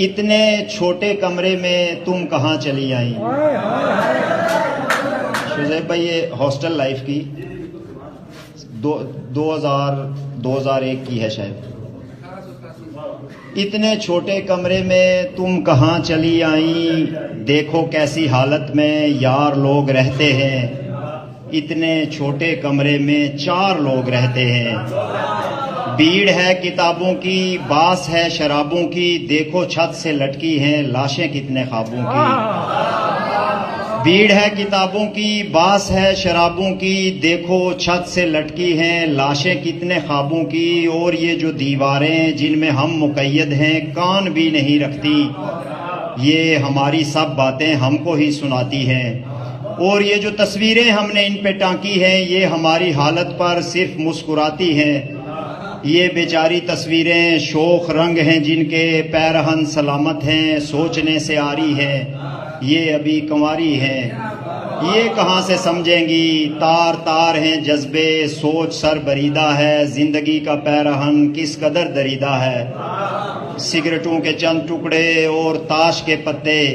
اتنے چھوٹے کمرے میں تم کہاں چلی آئیں؟ شعیب بھائی یہ ہاسٹل لائف کی 2001 کی ہے شاید. اتنے چھوٹے کمرے میں تم کہاں چلی آئیں، دیکھو کیسی حالت میں یار لوگ رہتے ہیں. اتنے چھوٹے کمرے میں 4 لوگ رہتے ہیں. بھیڑ ہے کتابوں کی، باس ہے شرابوں کی، دیکھو چھت سے لٹکی ہیں لاشیں کتنے خوابوں کی. بھیڑ ہے کتابوں کی، باس ہے شرابوں کی، دیکھو چھت سے لٹکی ہیں لاشیں کتنے خوابوں کی. اور یہ جو دیواریں جن میں ہم مقید ہیں کان بھی نہیں رکھتی، یہ ہماری سب باتیں ہم کو ہی سناتی ہیں. اور یہ جو تصویریں ہم نے ان پہ ٹانکی ہیں یہ ہماری حالت پر صرف مسکراتی ہیں. یہ بیچاری تصویریں شوخ رنگ ہیں جن کے پیرہن سلامت ہیں، سوچنے سے آری ہے یہ ابھی کنواری ہیں. یہ کہاں سے سمجھیں گی تار تار ہیں جذبے، سوچ سر بریدہ ہے، زندگی کا پیرہن کس قدر دریدہ ہے. سگریٹوں کے چند ٹکڑے اور تاش کے پتے،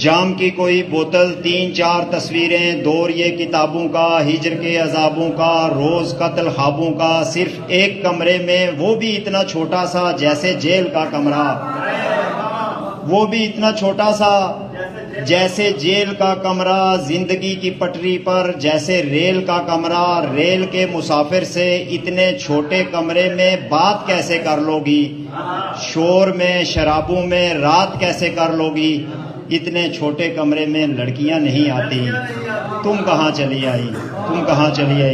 جام کی کوئی بوتل، 3-4 تصویریں، دور یہ کتابوں کا، ہجر کے عذابوں کا، روز قتل خوابوں کا. صرف ایک کمرے میں، وہ بھی اتنا چھوٹا سا جیسے جیل کا کمرہ، وہ بھی اتنا چھوٹا سا جیسے جیل کا کمرہ. زندگی کی پٹری پر جیسے ریل کا کمرہ، ریل کے مسافر سے اتنے چھوٹے کمرے میں بات کیسے کر لو گی، شور میں شرابوں میں رات کیسے کر لو گی. اتنے چھوٹے کمرے میں لڑکیاں نہیں آتی. تم کہاں چلی آئی، تم کہاں چلی آئی.